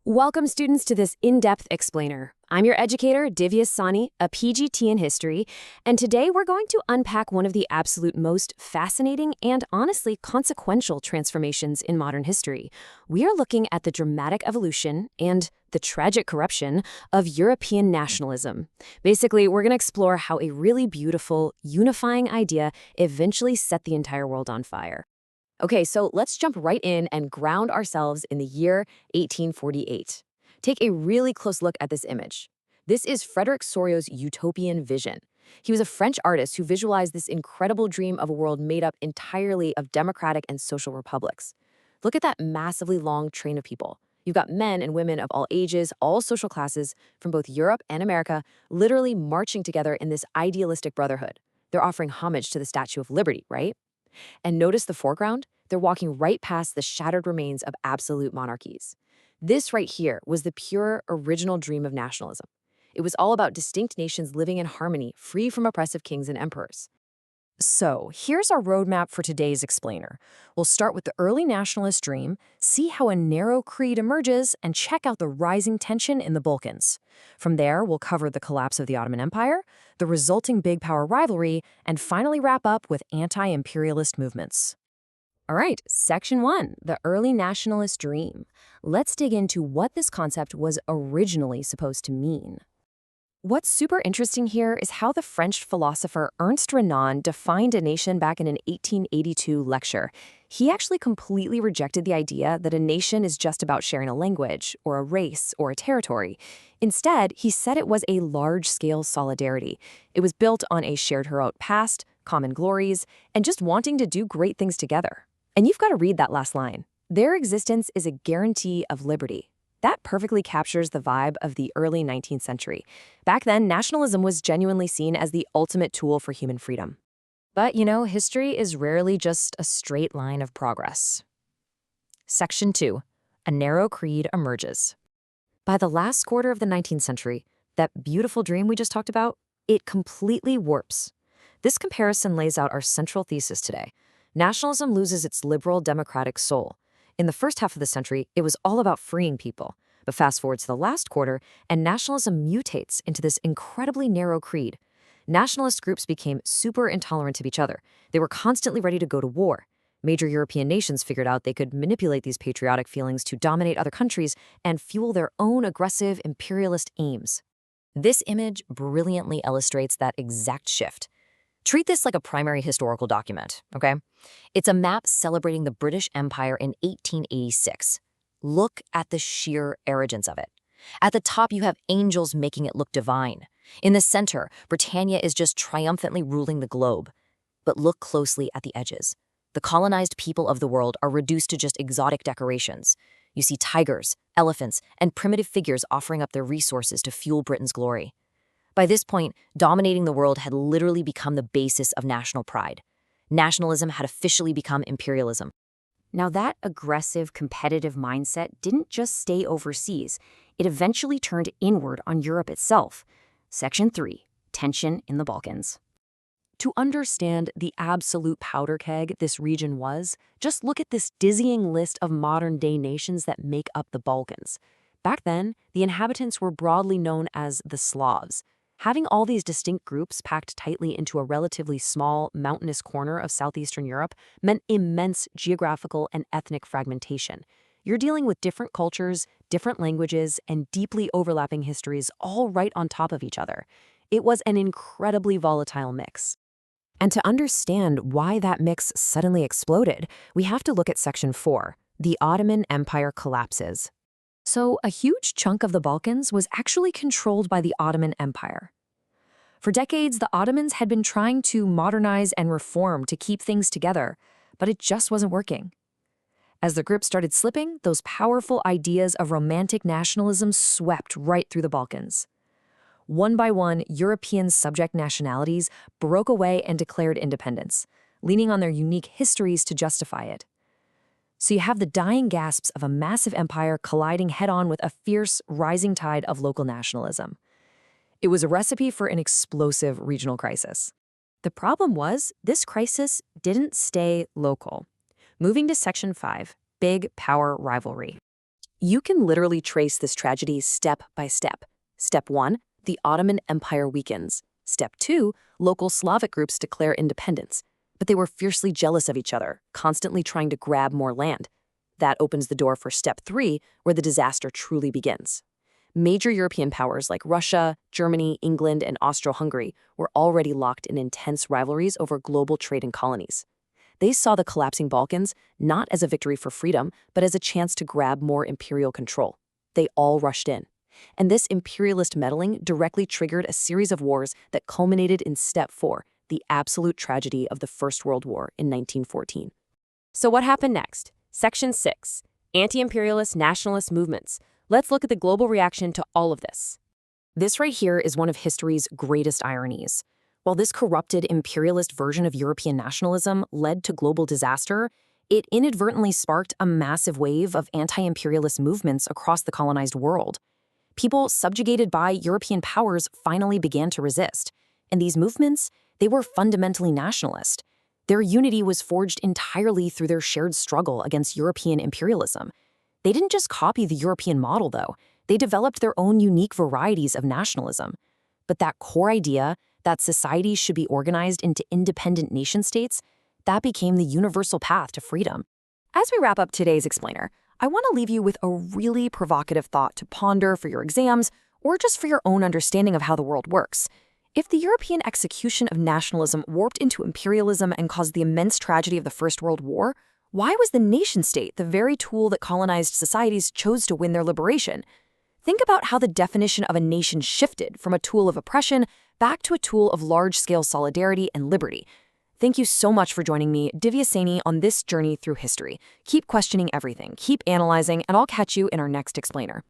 Welcome, students, to this in-depth explainer. I'm your educator, Divya Sani, a PGT in history, and today we're going to unpack one of the absolute most fascinating and honestly consequential transformations in modern history. We are looking at the dramatic evolution and the tragic corruption of European nationalism. Basically, we're going to explore how a really beautiful, unifying idea eventually set the entire world on fire. Okay, so let's jump right in and ground ourselves in the year 1848. Take a really close look at this image. This is Frederick Sorio's utopian vision. He was a French artist who visualized this incredible dream of a world made up entirely of democratic and social republics. Look at that massively long train of people. You've got men and women of all ages, all social classes, from both Europe and America, literally marching together in this idealistic brotherhood. They're offering homage to the Statue of Liberty, right? And notice the foreground? They're walking right past the shattered remains of absolute monarchies. This right here was the pure, original dream of nationalism. It was all about distinct nations living in harmony, free from oppressive kings and emperors. So, here's our roadmap for today's explainer. We'll start with the early nationalist dream, see how a narrow creed emerges, and check out the rising tension in the Balkans. From there, we'll cover the collapse of the Ottoman Empire, the resulting big power rivalry, and finally wrap up with anti-imperialist movements. All right, Section 1, the early nationalist dream. Let's dig into what this concept was originally supposed to mean. What's super interesting here is how the French philosopher Ernst Renan defined a nation back in an 1882 lecture. He actually completely rejected the idea that a nation is just about sharing a language, or a race, or a territory. Instead, he said it was a large-scale solidarity. It was built on a shared heroic past, common glories, and just wanting to do great things together. And you've got to read that last line. Their existence is a guarantee of liberty. That perfectly captures the vibe of the early 19th century. Back then, nationalism was genuinely seen as the ultimate tool for human freedom. But, history is rarely just a straight line of progress. Section 2. A narrow creed emerges. By the last quarter of the 19th century, that beautiful dream we just talked about, it completely warps. This comparison lays out our central thesis today. Nationalism loses its liberal democratic soul. In the first half of the century, it was all about freeing people. But fast forward to the last quarter, and nationalism mutates into this incredibly narrow creed. Nationalist groups became super intolerant of each other. They were constantly ready to go to war. Major European nations figured out they could manipulate these patriotic feelings to dominate other countries and fuel their own aggressive imperialist aims. This image brilliantly illustrates that exact shift. Treat this like a primary historical document, okay? It's a map celebrating the British Empire in 1886. Look at the sheer arrogance of it. At the top, you have angels making it look divine. In the center, Britannia is just triumphantly ruling the globe. But look closely at the edges. The colonized people of the world are reduced to just exotic decorations. You see tigers, elephants, and primitive figures offering up their resources to fuel Britain's glory. By this point, dominating the world had literally become the basis of national pride. Nationalism had officially become imperialism. Now, that aggressive, competitive mindset didn't just stay overseas. It eventually turned inward on Europe itself. Section 3. Tension in the Balkans. To understand the absolute powder keg this region was, just look at this dizzying list of modern-day nations that make up the Balkans. Back then, the inhabitants were broadly known as the Slavs. Having all these distinct groups packed tightly into a relatively small, mountainous corner of southeastern Europe meant immense geographical and ethnic fragmentation. You're dealing with different cultures, different languages, and deeply overlapping histories all right on top of each other. It was an incredibly volatile mix. And to understand why that mix suddenly exploded, we have to look at Section 4, the Ottoman Empire collapses. So, a huge chunk of the Balkans was actually controlled by the Ottoman Empire. For decades, the Ottomans had been trying to modernize and reform to keep things together, but it just wasn't working. As the grip started slipping, those powerful ideas of romantic nationalism swept right through the Balkans. One by one, European subject nationalities broke away and declared independence, leaning on their unique histories to justify it. So you have the dying gasps of a massive empire colliding head-on with a fierce, rising tide of local nationalism. It was a recipe for an explosive regional crisis. The problem was, this crisis didn't stay local. Moving to Section 5, Big Power Rivalry. You can literally trace this tragedy step by step. Step 1, the Ottoman Empire weakens. Step 2, local Slavic groups declare independence. But they were fiercely jealous of each other, constantly trying to grab more land. That opens the door for Step 3, where the disaster truly begins. Major European powers like Russia, Germany, England, and Austro-Hungary were already locked in intense rivalries over global trade and colonies. They saw the collapsing Balkans not as a victory for freedom, but as a chance to grab more imperial control. They all rushed in. And this imperialist meddling directly triggered a series of wars that culminated in Step 4, the absolute tragedy of the First World War in 1914. So what happened next? Section 6, Anti-Imperialist Nationalist Movements. Let's look at the global reaction to all of this. This right here is one of history's greatest ironies. While this corrupted imperialist version of European nationalism led to global disaster, it inadvertently sparked a massive wave of anti-imperialist movements across the colonized world. People subjugated by European powers finally began to resist. And these movements, they were fundamentally nationalist. Their unity was forged entirely through their shared struggle against European imperialism. They didn't just copy the European model, though. They developed their own unique varieties of nationalism. But that core idea that societies should be organized into independent nation-states, that became the universal path to freedom. As we wrap up today's explainer, I want to leave you with a really provocative thought to ponder for your exams or just for your own understanding of how the world works. If the European execution of nationalism warped into imperialism and caused the immense tragedy of the First World War, why was the nation-state the very tool that colonized societies chose to win their liberation? Think about how the definition of a nation shifted from a tool of oppression back to a tool of large-scale solidarity and liberty. Thank you so much for joining me, Divya Saini, on this journey through history. Keep questioning everything, keep analyzing, and I'll catch you in our next explainer.